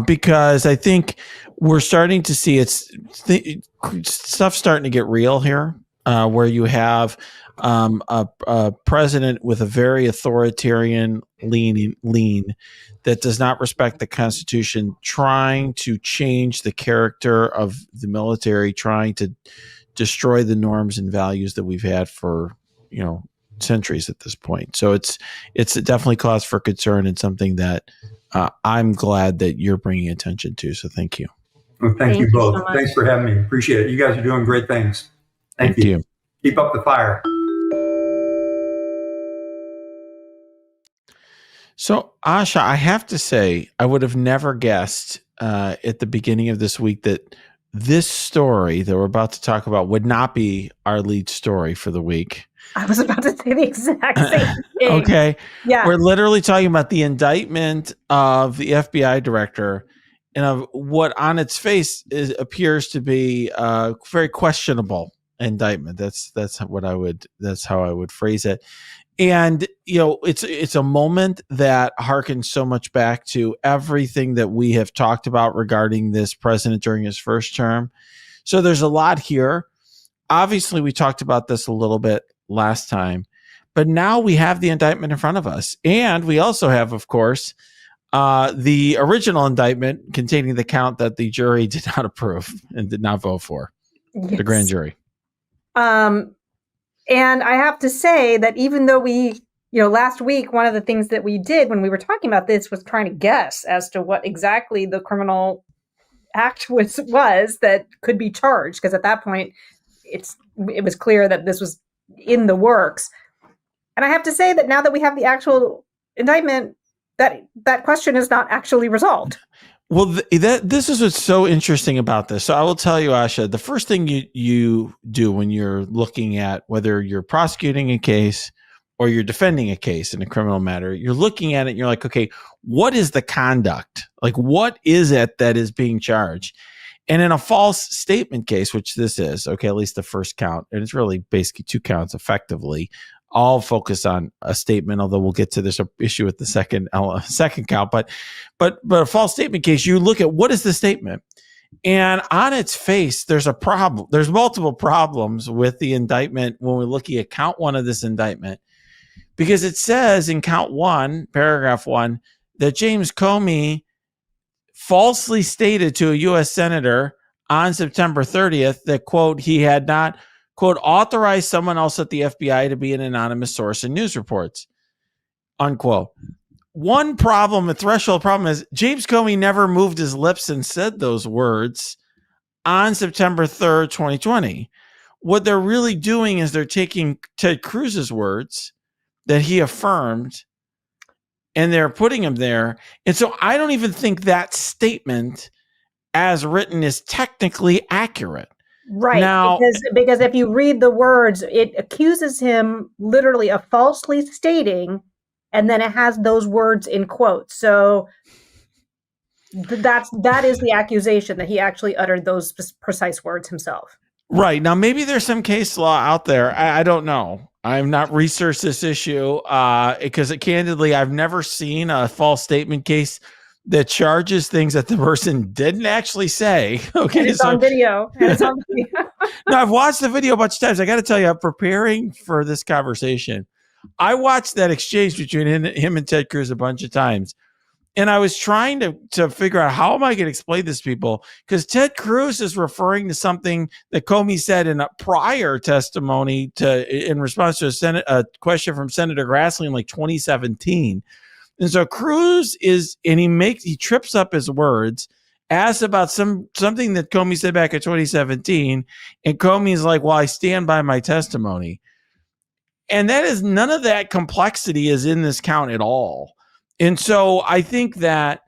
Because I think we're starting to see stuff starting to get real here, where you have a president with a very authoritarian lean that does not respect the Constitution, trying to change the character of the military, trying to destroy the norms and values that we've had for centuries at this point. So it's definitely cause for concern and something that I'm glad that you're bringing attention to. So thank you. Well, thank you both. So thanks for having me. Appreciate it. You guys are doing great things. Thank you. Keep up the fire. So, Asha, I have to say, I would have never guessed at the beginning of this week that this story that we're about to talk about would not be our lead story for the week. I was about to say the exact same thing. Okay. Yeah. We're literally talking about the indictment of the FBI director and of what on its face appears to be a very questionable indictment. That's how I would phrase it. And, it's a moment that harkens so much back to everything that we have talked about regarding this president during his first term. So there's a lot here. Obviously, we talked about this a little bit last time, but now we have the indictment in front of us. And we also have, of course, the original indictment containing the count that the jury did not approve and did not vote for, the grand jury. And I have to say that even though we, last week, one of the things that we did when we were talking about this was trying to guess as to what exactly the criminal act was that could be charged. Because at that point, it was clear that this was in the works. And I have to say that now that we have the actual indictment, that question is not actually resolved. Well, this is what's so interesting about this. So I will tell you, Asha, the first thing you do when you're looking at whether you're prosecuting a case or you're defending a case in a criminal matter, you're looking at it and you're like, okay, what is the conduct? Like, what is it that is being charged? And in a false statement case, which this is, okay, at least the first count, and it's really basically two counts effectively, all focus on a statement, although we'll get to this issue with the second count. But a false statement case, you look at what is the statement, and on its face, there's a problem. There's multiple problems with the indictment when we're looking at count one of this indictment, because it says in count one, paragraph 1, that James Comey falsely stated to a U.S. senator on September 30th that, quote, he had not, quote, authorized someone else at the FBI to be an anonymous source in news reports, unquote. One problem, a threshold problem, is James Comey never moved his lips and said those words on September 3rd, 2020. What they're really doing is they're taking Ted Cruz's words that he affirmed, and they're putting him there. And so I don't even think that statement as written is technically accurate. Right. Now, because if you read the words, it accuses him literally of falsely stating, and then it has those words in quotes. So that is the accusation, that he actually uttered those precise words himself. Right. Now, maybe there's some case law out there. I don't know. I've not researched this issue because candidly, I've never seen a false statement case that charges things that the person didn't actually say. Okay. And it's on video. No, I've watched the video a bunch of times. I got to tell you, I'm preparing for this conversation. I watched that exchange between him and Ted Cruz a bunch of times. And I was trying to figure out, how am I going to explain this to people? Because Ted Cruz is referring to something that Comey said in a prior testimony in response to a question from Senator Grassley in like 2017. And so Cruz he trips up his words, asks about something that Comey said back in 2017. And Comey's like, well, I stand by my testimony. And none of that complexity is in this count at all. And so I think that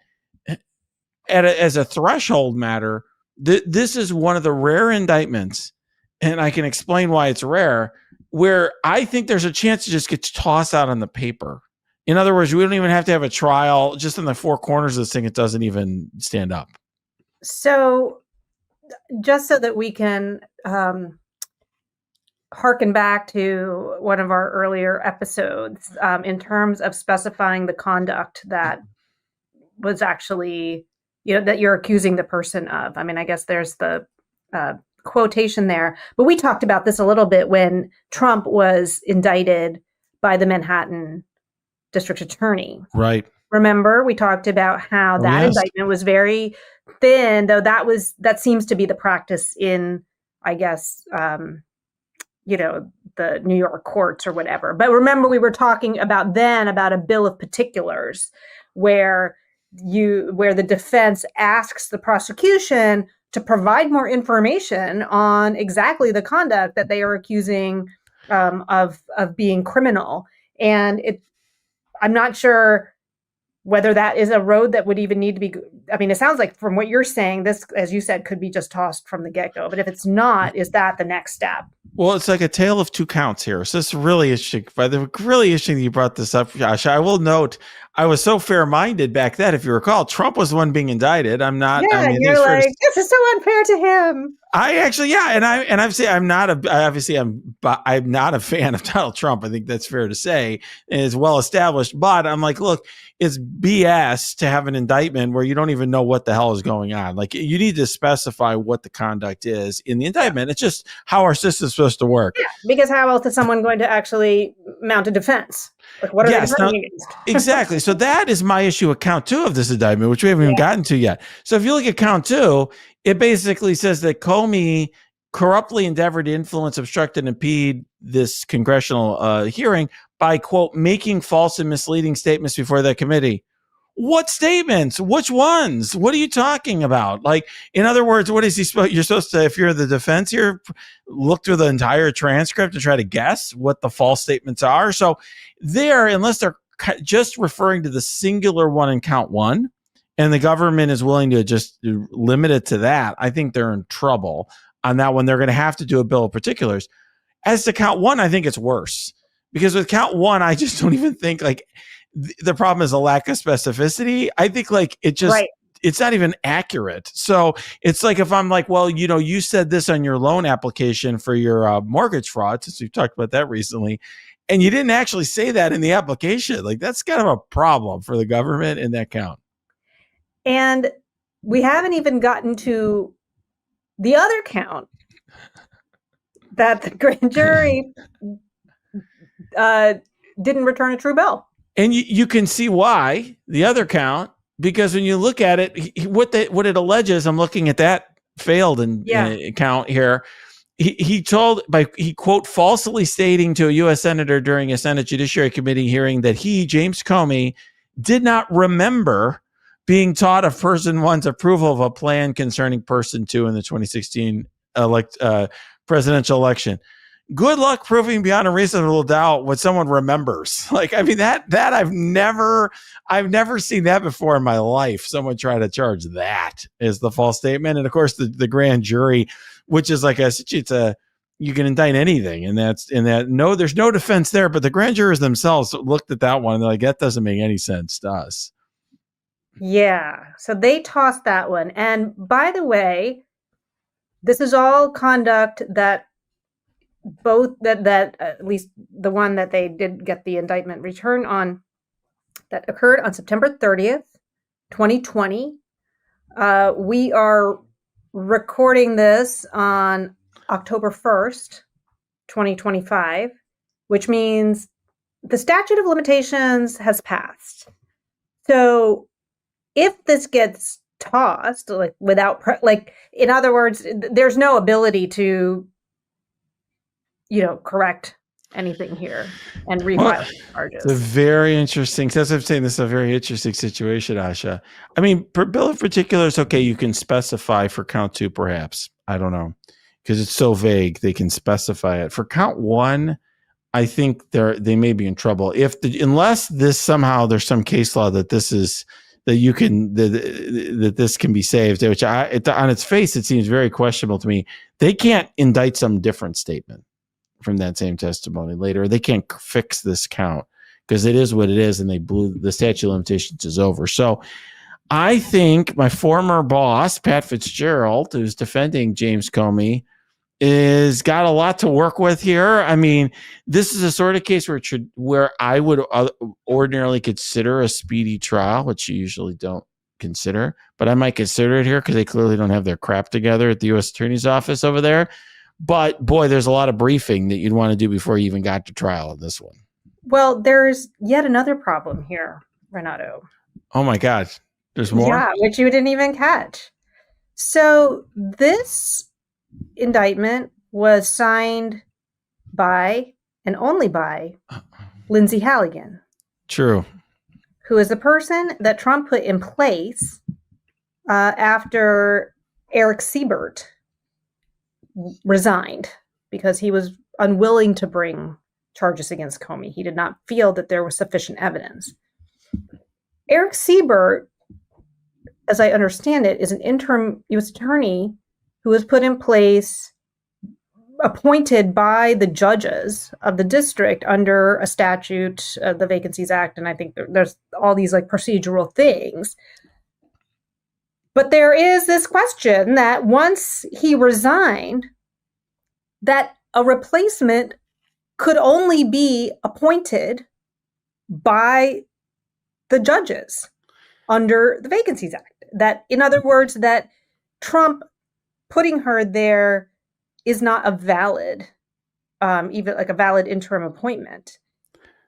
as a threshold matter, this is one of the rare indictments, and I can explain why it's rare, where I think there's a chance it just gets tossed out on the paper. In other words, we don't even have to have a trial. Just in the four corners of this thing, it doesn't even stand up. So just so that we can harken back to one of our earlier episodes, in terms of specifying the conduct that was actually, that you're accusing the person of. I mean, I guess there's the quotation there, but we talked about this a little bit when Trump was indicted by the Manhattan district attorney. Right. Remember, we talked about how that indictment was very thin, though that seems to be the practice in, I guess, the New York courts or whatever. But remember, we were talking about a bill of particulars where the defense asks the prosecution to provide more information on exactly the conduct that they are accusing of being criminal. And I'm not sure whether that is a road that would even need to be. I mean, it sounds like from what you're saying, this, as you said, could be just tossed from the get-go. But if it's not, is that the next step? Well, it's like a tale of two counts here. So it's really interesting. But really interesting that you brought this up, Josh. I will note, I was so fair-minded back then. If you recall, Trump was the one being indicted. I'm not. Yeah, you're like, this is so unfair to him. I actually, yeah, and I've said I'm not a fan of Donald Trump. I think that's fair to say, and it's well established. But I'm like, look, it's BS to have an indictment where you don't even know what the hell is going on. Like, you need to specify what the conduct is in the indictment. It's just how our system's supposed to work. Yeah, because how else is someone going to actually mount a defense? Like, what are they defending against? Exactly. So that is my issue with count 2 of this indictment, which we haven't even gotten to yet. So if you look at count 2, it basically says that Comey corruptly endeavored to influence, obstruct, and impede this congressional hearing by, quote, making false and misleading statements before that committee. What statements? Which ones? What are you talking about? Like, in other words, what is he supposed? You're supposed to, if you're the defense here, look through the entire transcript to try to guess what the false statements are. So unless they're just referring to the singular one in count 1, and the government is willing to just limit it to that, I think they're in trouble on that one. They're going to have to do a bill of particulars. As to count 1, I think it's worse, because with count 1, I just don't even think, like, the problem is a lack of specificity. I think, like, it's not even accurate. So it's like, if I'm like, well, you said this on your loan application for your mortgage fraud, since we've talked about that recently, and you didn't actually say that in the application, like, that's kind of a problem for the government in that count. And we haven't even gotten to the other count that the grand jury didn't return a true bill. And you can see why, the other count, because when you look at it, what it alleges, I'm looking at that failed count here. He quote, falsely stating to a U.S. senator during a Senate Judiciary Committee hearing that he, James Comey, did not remember being taught of person one's approval of a plan concerning person 2 in the 2016 presidential election. good luck proving beyond a reasonable doubt what someone remembers. Like, I mean, that I've never seen that before in my life. Someone try to charge that as the false statement. And of course, the grand jury, which is like you can indict anything. And no, there's no defense there, but the grand jurors themselves looked at that one and they're like, that doesn't make any sense to us. Yeah. So they tossed that one. And by the way, this is all conduct that at least the one that they did get the indictment return on, that occurred on September 30th, 2020. We are recording this on October 1st, 2025, which means the statute of limitations has passed. So if this gets tossed, like without, in other words, there's no ability to, correct anything here and refile charges. It's a very interesting, that's what I'm saying, this is a very interesting situation, Asha. I mean, per bill of particulars, okay, you can specify for count 2, perhaps. I don't know, because it's so vague, they can specify it. For count 1, I think they may be in trouble unless this somehow there's some case law that this is that this can be saved, which on its face it seems very questionable to me. They can't indict some different statement from that same testimony later. They can't fix this count because it is what it is, and the statute of limitations is over. So I think my former boss, Pat Fitzgerald, who's defending James Comey, is got a lot to work with here. I mean, this is a sort of case where I would ordinarily consider a speedy trial, which you usually don't consider, but I might consider it here because they clearly don't have their crap together at the U.S. Attorney's Office over there. But boy, there's a lot of briefing that you'd want to do before you even got to trial on this one. Well, there's yet another problem here, Renato. Oh my God. There's more? Yeah, which you didn't even catch. So this indictment was signed by and only by Lindsay Halligan. True. Who is the person that Trump put in place after Eric Siebert resigned because he was unwilling to bring charges against Comey. He did not feel that there was sufficient evidence. Eric Siebert, as I understand it, is an interim U.S. attorney who was put in place, appointed by the judges of the district under a statute, the Vacancies Act, and I think there's all these like procedural things. But there is this question that once he resigned, that a replacement could only be appointed by the judges under the Vacancies Act. That, in other words, that Trump putting her there is not a valid, even like a valid interim appointment.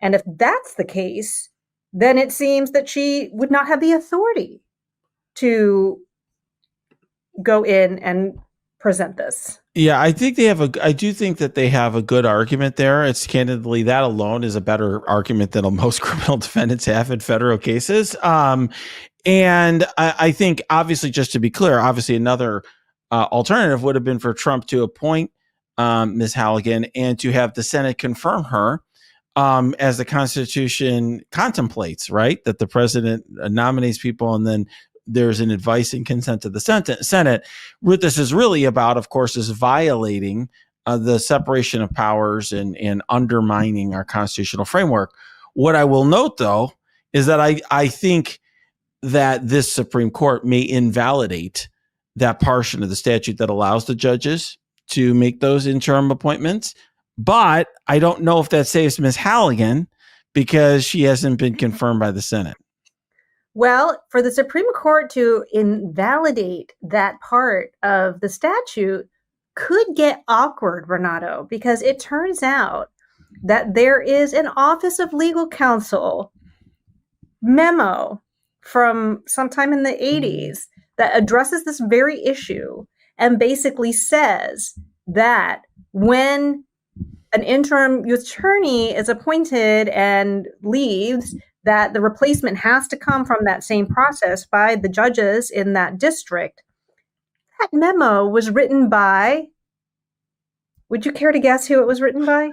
And if that's the case, then it seems that she would not have the authority to go in and present this. Yeah, I think I do think that they have a good argument there. It's candidly, that alone is a better argument than most criminal defendants have in federal cases. And I think, obviously, just to be clear, obviously another alternative would have been for Trump to appoint Ms. Halligan and to have the Senate confirm her as the Constitution contemplates, right? That the president nominates people and then there's an advice and consent to the Senate. What this is really about, of course, is violating the separation of powers and undermining our constitutional framework. What I will note, though, is that I think that this Supreme Court may invalidate that portion of the statute that allows the judges to make those interim appointments. But I don't know if that saves Ms. Halligan because she hasn't been confirmed by the Senate. Well, for the Supreme Court to invalidate that part of the statute could get awkward, Renato, because it turns out that there is an Office of Legal Counsel memo from sometime in the 80s that addresses this very issue and basically says that when an interim U.S. attorney is appointed and leaves, that the replacement has to come from that same process by the judges in that district. That memo was written by Would you care to guess who it was written by?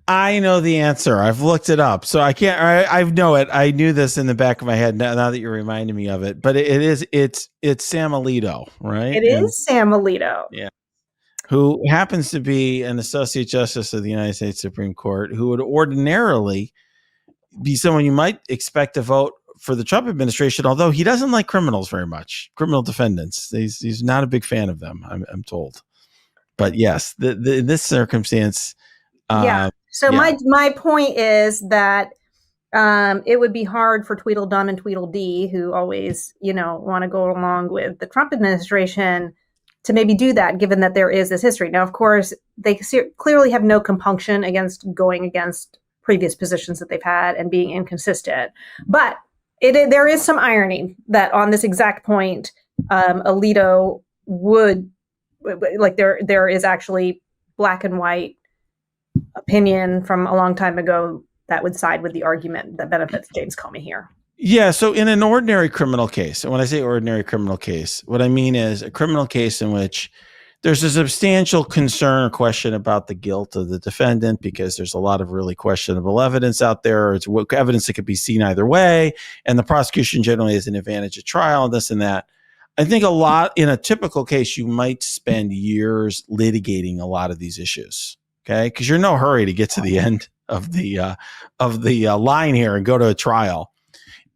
I know the answer. I've looked it up, so I can't. I know it. I knew this in the back of my head now that you're reminding me of it. But it's Sam Alito, right? It is Sam Alito. Yeah, who happens to be an associate justice of the United States Supreme Court, who would ordinarily be someone you might expect to vote for the Trump administration, although he doesn't like criminals very much, criminal defendants. He's not a big fan of them, I'm told. But yes, in this circumstance, yeah. So my point is that it would be hard for Tweedledum and Tweedledee, who always, want to go along with the Trump administration, to maybe do that, given that there is this history. Now, of course, they clearly have no compunction against going against previous positions that they've had and being inconsistent. But there is some irony that on this exact point, Alito would, like, there is actually black and white opinion from a long time ago that would side with the argument that benefits James Comey here. Yeah. So in an ordinary criminal case, and when I say ordinary criminal case, what I mean is a criminal case in which there's a substantial concern or question about the guilt of the defendant because there's a lot of really questionable evidence out there. It's evidence that could be seen either way. And the prosecution generally has an advantage at trial, this and that. I think in a typical case, you might spend years litigating a lot of these issues. Okay. Because you're in no hurry to get to the end of the line here and go to a trial.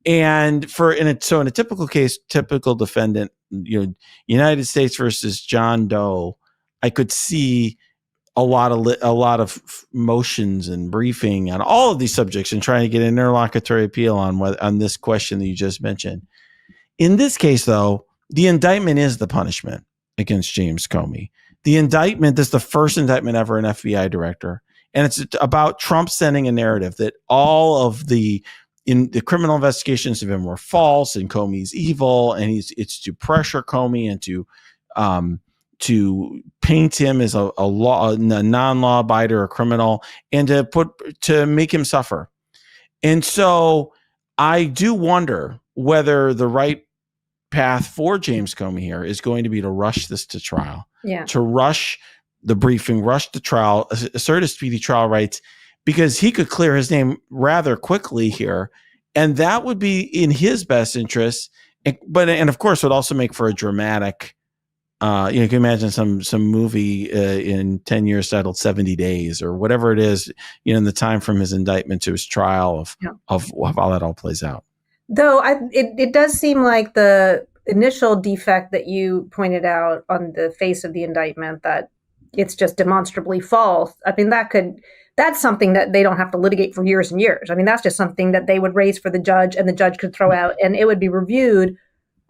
And in a typical case, typical defendant, United States versus John Doe, I could see a lot of motions and briefing on all of these subjects and trying to get an interlocutory appeal on this question that you just mentioned. In this case, though, the indictment is the punishment against James Comey. The indictment is the first indictment ever an FBI director, and it's about Trump sending a narrative that all of the criminal investigations of him were false and Comey's evil, and it's to pressure Comey and to paint him as a non-law abider, a criminal, and to make him suffer. And so I do wonder whether the right path for James Comey here is going to be to rush this to trial, to rush the briefing, rush the trial, assert a speedy trial rights, because he could clear his name rather quickly here. And that would be in his best interest. And of course, would also make for a dramatic, you can imagine some movie in 10 years titled 70 Days or whatever it is, in the time from his indictment to his trial of how that all plays out. Though it does seem like the initial defect that you pointed out on the face of the indictment, that it's just demonstrably false. I mean, that's something that they don't have to litigate for years and years. I mean, that's just something that they would raise for the judge and the judge could throw out, and it would be reviewed,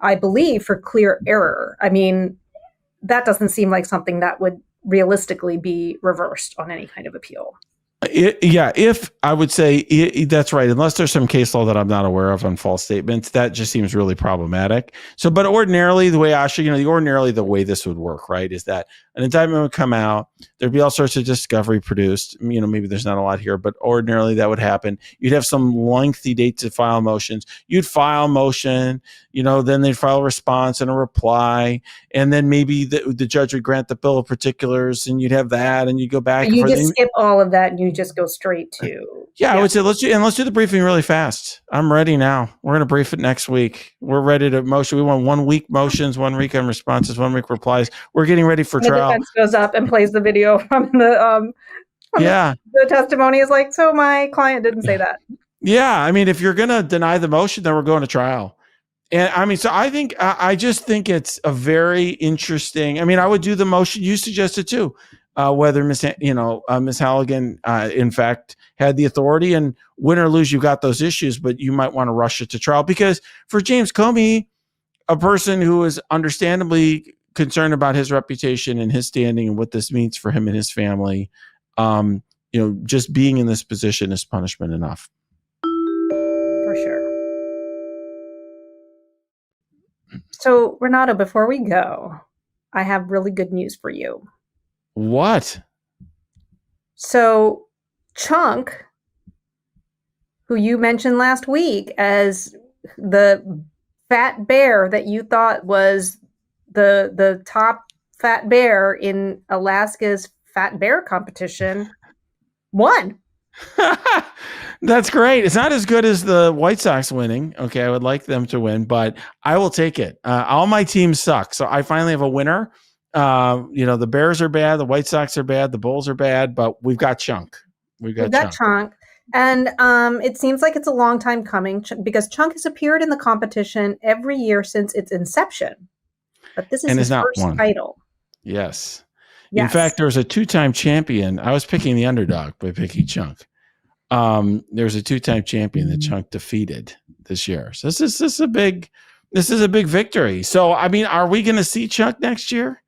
I believe, for clear error. I mean, that doesn't seem like something that would realistically be reversed on any kind of appeal. If I would say that's right, unless there's some case law that I'm not aware of on false statements, that just seems really problematic. So, but ordinarily, the way Asha, the way this would work, right, is that an indictment would come out, there'd be all sorts of discovery produced. Maybe there's not a lot here, but ordinarily that would happen. You'd have some lengthy date to file motions. You'd file a motion, then they'd file a response and a reply, and then maybe the judge would grant the bill of particulars, and you'd have that, and you go back. You just skip all of that, and you just go straight to. I would say let's do the briefing really fast. I'm ready now. We're going to brief it next week. We're ready to motion. We want 1 week motions, 1 week on responses, 1 week replies. We're getting ready for trial. The defense goes up and plays the video from the the testimony is like, so my client didn't say that. Yeah, I mean, if you're going to deny the motion, then we're going to trial. And I mean, so I just think it's a very interesting. I mean, I would do the motion you suggested too. Whether Miss Halligan, in fact, had the authority, and win or lose, you've got those issues, but you might want to rush it to trial, because for James Comey, a person who is understandably concerned about his reputation and his standing and what this means for him and his family, just being in this position is punishment enough. For sure. So, Renato, before we go, I have really good news for you. What? So Chunk, who you mentioned last week as the fat bear that you thought was the top fat bear in Alaska's fat bear competition won. That's great. It's not as good as the White Sox winning. Okay, I would like them to win, but I will take it. All my teams suck, so I finally have a winner. The Bears are bad, the White Sox are bad, the Bulls are bad, but we've got Chunk. We've got Chunk. And it seems like it's a long time coming because Chunk has appeared in the competition every year since its inception. But this is his first title. Yes. In fact, there's a 2-time champion. I was picking the underdog by picking Chunk. There's a 2-time champion that Chunk defeated this year. So this is a big victory. So, I mean, are we going to see Chunk next year?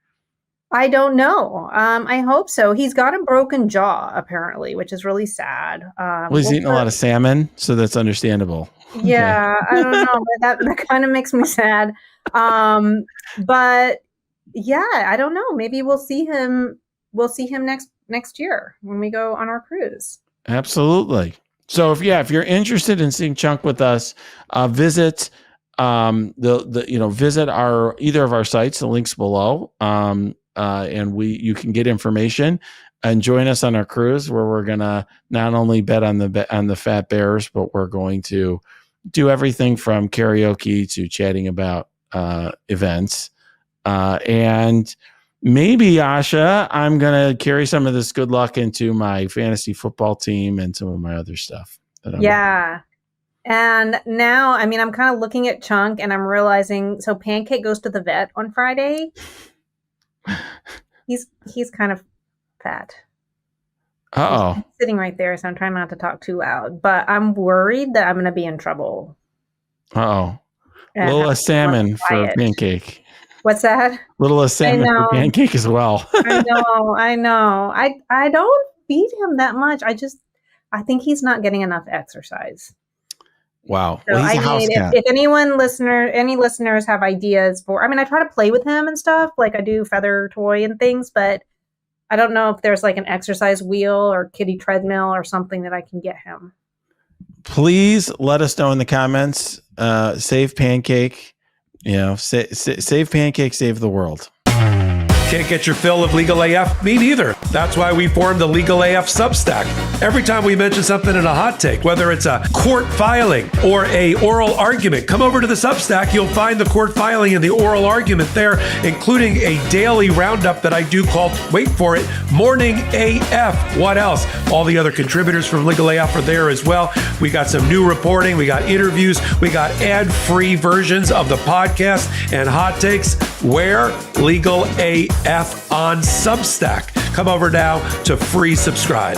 I don't know. I hope so. He's got a broken jaw, apparently, which is really sad. He's eating a lot of salmon, so that's understandable. Yeah, okay. I don't know. That kind of makes me sad. But yeah, I don't know. Maybe we'll see him. We'll see him next year when we go on our cruise. Absolutely. So if you're interested in seeing Chunk with us, visit visit either of our sites. The link's below. And you can get information and join us on our cruise where we're gonna not only bet on the fat bears, but we're going to do everything from karaoke to chatting about events. And maybe, Asha, I'm gonna carry some of this good luck into my fantasy football team and some of my other stuff. Yeah. And now, I mean, I'm kind of looking at Chunk and I'm realizing, so Pancake goes to the vet on Friday. He's kind of fat. He's sitting right there, so I'm trying not to talk too loud. But I'm worried that I'm going to be in trouble. A little salmon for Pancake. What's that? Little salmon for Pancake as well. I know. I don't feed him that much. I think he's not getting enough exercise. Wow. So he's a house cat. If any listeners have ideas for, I mean, I try to play with him and stuff, like I do feather toy and things, but I don't know if there's like an exercise wheel or kitty treadmill or something that I can get him. Please let us know in the comments. Save Pancake. Save Pancake, save the world. Can't get your fill of Legal AF? Me neither. That's why we formed the Legal AF Substack. Every time we mention something in a hot take, whether it's a court filing or a oral argument, come over to the Substack. You'll find the court filing and the oral argument there, including a daily roundup that I do called, wait for it, Morning AF. What else? All the other contributors from Legal AF are there as well. We got some new reporting. We got interviews. We got ad-free versions of the podcast and hot takes. Where? Legal AF on Substack. Come over now to free subscribe.